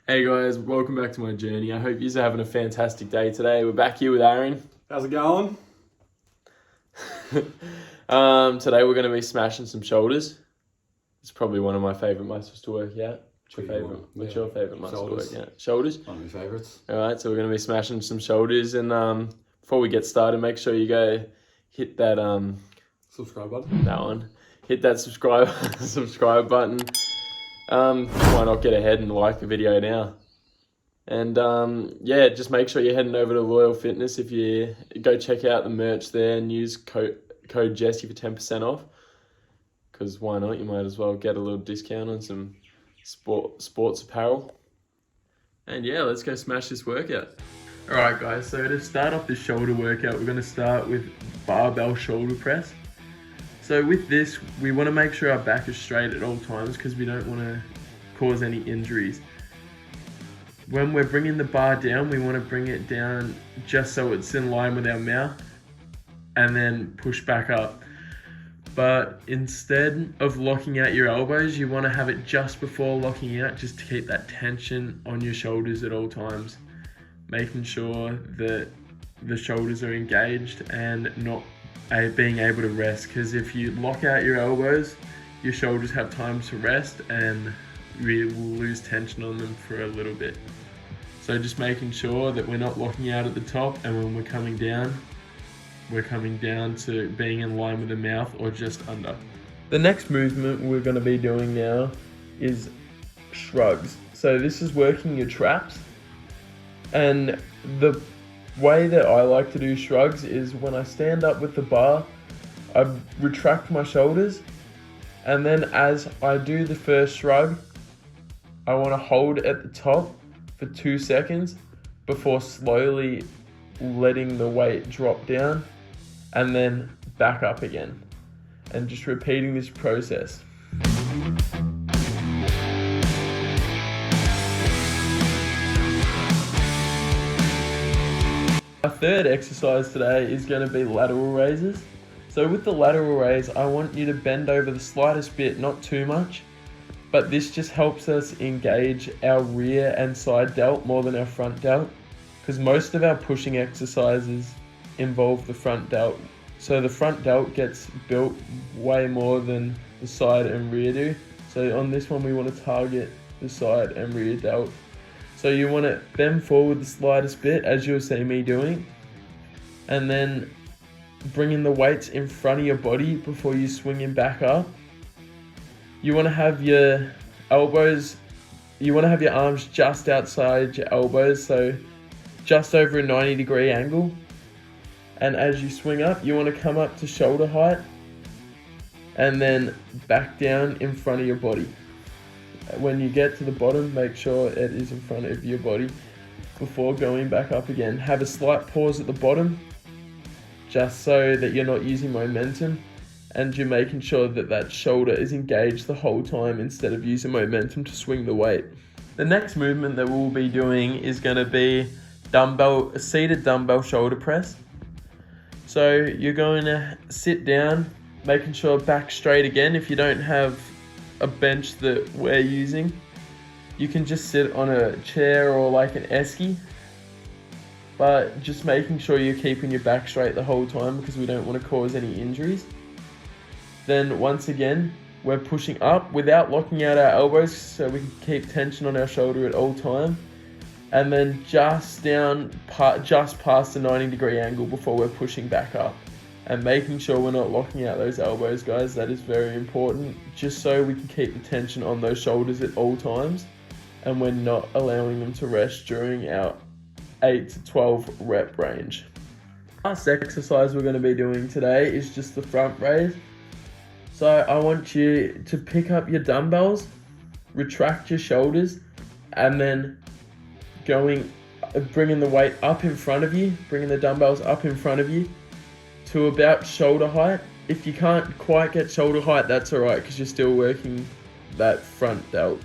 Hey guys, welcome back to my journey. I hope you're having a fantastic day today. We're back here with Aaron. How's it going? Today we're going to be smashing some shoulders. It's probably one of my favourite muscles to work out. What's your favourite muscle to work out? Shoulders? One of my favourites. Alright, so we're going to be smashing some shoulders, and before we get started, make sure you go hit that Subscribe button. That one. Hit that subscribe button. Why not get ahead and like the video now? And just make sure you're heading over to Loyal Fitness. If you go check out the merch there and use code Jesse for 10% off. Because why not? You might as well get a little discount on some sports apparel. And yeah, let's go smash this workout. Alright guys, so to start off the shoulder workout, we're going to start with barbell shoulder press. So with this, we want to make sure our back is straight at all times because we don't want to cause any injuries. When we're bringing the bar down, we want to bring it down just so it's in line with our mouth and then push back up. But instead of locking out your elbows, you want to have it just before locking out, just to keep that tension on your shoulders at all times. Making sure that the shoulders are engaged and not being able to rest, because if you lock out your elbows, your shoulders have time to rest and we will lose tension on them for a little bit. So just making sure that we're not locking out at the top, and when we're coming down to being in line with the mouth or just under. The next movement we're going to be doing now is shrugs. So this is working your traps, and the way that I like to do shrugs is when I stand up with the bar, I retract my shoulders, and then as I do the first shrug, I want to hold at the top for 2 seconds before slowly letting the weight drop down and then back up again, and just repeating this process. Our third exercise today is going to be lateral raises. So with the lateral raise, I want you to bend over the slightest bit, not too much, but this just helps us engage our rear and side delt more than our front delt, because most of our pushing exercises involve the front delt. So the front delt gets built way more than the side and rear do. So on this one, we want to target the side and rear delt. So you want to bend forward the slightest bit, as you'll see me doing, and then bringing the weights in front of your body before you swing him back up. You want to have your elbows, you want to have your arms just outside your elbows, so just over a 90-degree angle. And as you swing up, you want to come up to shoulder height and then back down in front of your body. When you get to the bottom, make sure it is in front of your body before going back up again. Have a slight pause at the bottom, just so that you're not using momentum and you're making sure that that shoulder is engaged the whole time instead of using momentum to swing the weight. The next movement that we'll be doing is going to be seated dumbbell shoulder press. So you're going to sit down, making sure back straight again. If you don't have a bench that we're using, you can just sit on a chair or like an esky, but just making sure you're keeping your back straight the whole time because we don't want to cause any injuries. Then once again, we're pushing up without locking out our elbows so we can keep tension on our shoulder at all time, and then just down just past the 90-degree angle before we're pushing back up. And making sure we're not locking out those elbows, guys. That is very important, just so we can keep the tension on those shoulders at all times, and we're not allowing them to rest during our 8 to 12 rep range. Last exercise we're going to be doing today is just the front raise. So I want you to pick up your dumbbells, retract your shoulders, and then bringing the weight up in front of you, bringing the dumbbells up in front of you to about shoulder height. If you can't quite get shoulder height, that's alright, because you're still working that front delt.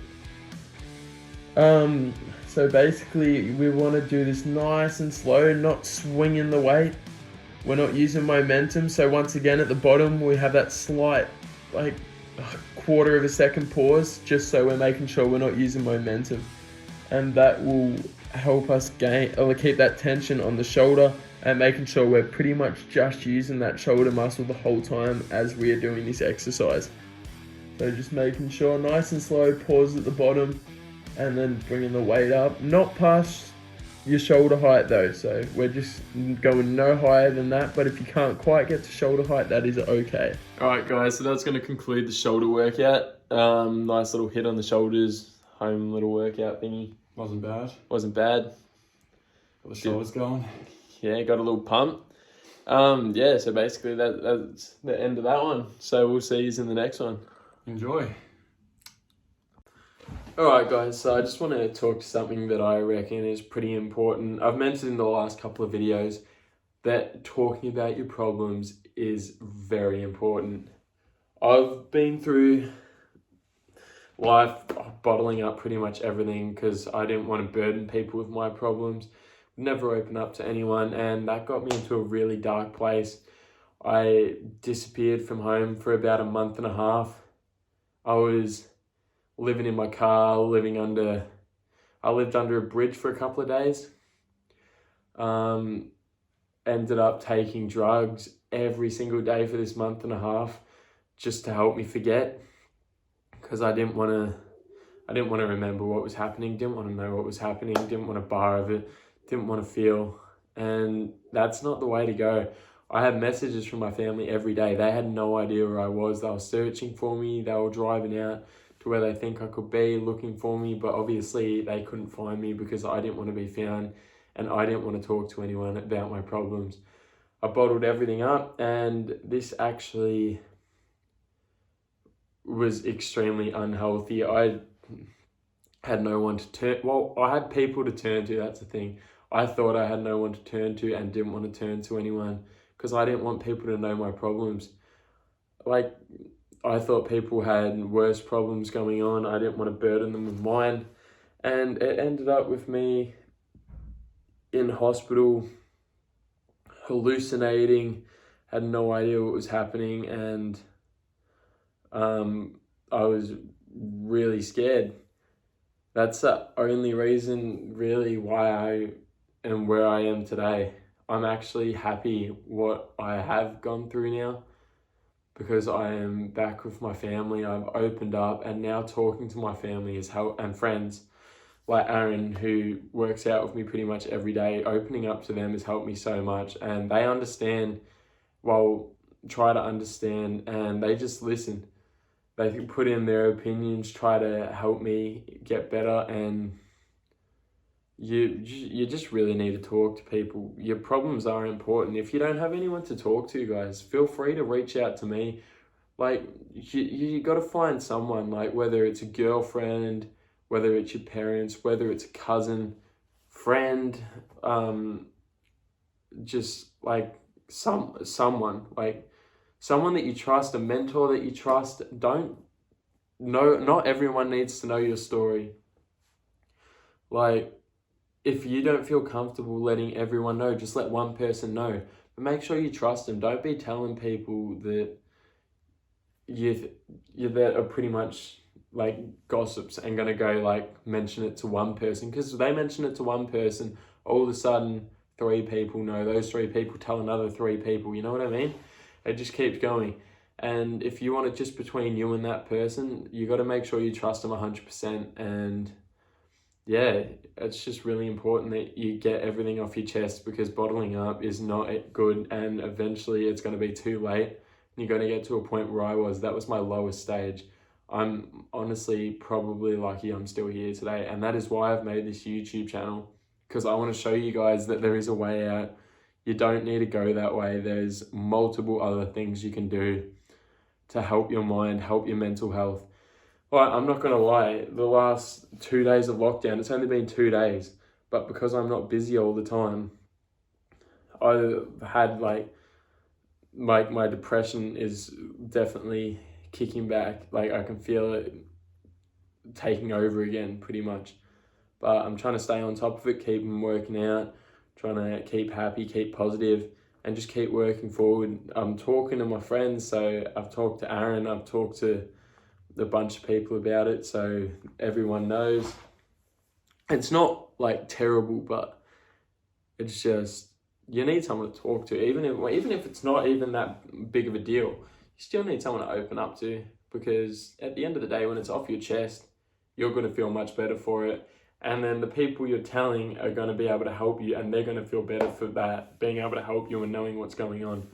So basically we want to do this nice and slow, not swinging the weight. We're not using momentum. So once again at the bottom we have that slight like quarter of a second pause, just so we're making sure we're not using momentum. and that will help us keep that tension on the shoulder and making sure we're pretty much just using that shoulder muscle the whole time as we are doing this exercise. So just making sure nice and slow, pause at the bottom, and then bringing the weight up, not past your shoulder height though, so we're just going no higher than that, but if you can't quite get to shoulder height, that is okay. Alright guys, so that's going to conclude the shoulder workout. Nice little hit on the shoulders, home little workout thingy. Wasn't bad. Wasn't bad. Got the shoulders going. Yeah, got a little pump. Yeah, so basically that's the end of that one. So we'll see you in the next one. Enjoy. Alright guys, so I just want to talk to something that I reckon is pretty important. I've mentioned in the last couple of videos that talking about your problems is very important. I've been through life bottling up pretty much everything because I didn't want to burden people with my problems. Never open up to anyone, and that got me into a really dark place. I disappeared from home for about a month and a half. I was living in my car, I lived under a bridge for a couple of days. Ended up taking drugs every single day for this month and a half just to help me forget, because I didn't want to remember what was happening, didn't want to know what was happening, didn't want to bar of it, didn't want to feel, and that's not the way to go. I had messages from my family every day. They had no idea where I was. They were searching for me. They were driving out to where they think I could be, looking for me, but obviously they couldn't find me because I didn't want to be found and I didn't want to talk to anyone about my problems. I bottled everything up, and this actually was extremely unhealthy. I had no one to turn, well, I had people to turn to, that's the thing. I thought I had no one to turn to and didn't want to turn to anyone because I didn't want people to know my problems. Like, I thought people had worse problems going on. I didn't want to burden them with mine. And it ended up with me in hospital, hallucinating, had no idea what was happening, and I was really scared. That's the only reason really why I am where I am today. I'm actually happy what I have gone through now, because I am back with my family. I've opened up, and now talking to my family and friends like Aaron, who works out with me pretty much every day, opening up to them has helped me so much, and they understand, try to understand, and they just listen. They put in their opinions, try to help me get better, and you just really need to talk to people. Your problems are important. If you don't have anyone to talk to, guys, feel free to reach out to me. Like, you got to find someone, like whether it's a girlfriend, whether it's your parents, whether it's a cousin, friend, just like someone that you trust, a mentor that you trust. Not everyone needs to know your story. Like, if you don't feel comfortable letting everyone know, just let one person know. But make sure you trust them. Don't be telling people that you that are pretty much like gossips and gonna go like mention it to one person, because they mention it to one person, all of a sudden 3 people know. Those 3 people tell another 3 people. You know what I mean? It just keeps going. And if you want it just between you and that person, you got to make sure you trust them 100%. And yeah, it's just really important that you get everything off your chest, because bottling up is not good, and eventually it's going to be too late. You're going to get to a point where I was. That was my lowest stage. I'm honestly probably lucky I'm still here today, and that is why I've made this YouTube channel, because I want to show you guys that there is a way out. You don't need to go that way. There's multiple other things you can do to help your mind, help your mental health. Well, I'm not going to lie, the last 2 days of lockdown, it's only been 2 days, but because I'm not busy all the time, I had my depression is definitely kicking back. Like, I can feel it taking over again pretty much. But I'm trying to stay on top of it, keep working out, trying to keep happy, keep positive, and just keep working forward. I'm talking to my friends, so I've talked to Aaron, I've talked to a bunch of people about it, so everyone knows. It's not like terrible, but it's just, you need someone to talk to, even if it's not even that big of a deal. You still need someone to open up to, because at the end of the day, when it's off your chest, you're going to feel much better for it. And then the people you're telling are going to be able to help you, and they're going to feel better for that, being able to help you and knowing what's going on.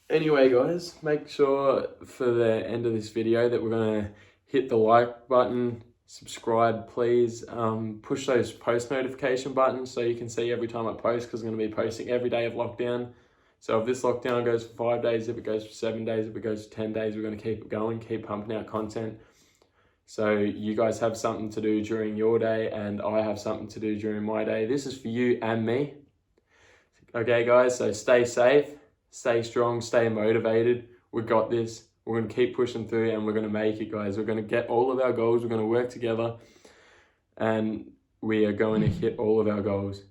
Anyway, guys, make sure for the end of this video that we're going to hit the like button, subscribe, please. Push those post notification buttons so you can see every time I post, because I'm going to be posting every day of lockdown. So if this lockdown goes for 5 days, if it goes for 7 days, if it goes for 10 days, we're going to keep it going, keep pumping out content. So you guys have something to do during your day, and I have something to do during my day. This is for you and me. Okay, guys, so stay safe, stay strong, stay motivated. We got this. We're going to keep pushing through, and we're going to make it, guys. We're going to get all of our goals. We're going to work together, and we are going to hit all of our goals.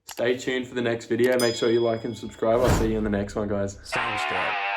Stay tuned for the next video. Make sure you like and subscribe. I'll see you in the next one, guys. Sound step.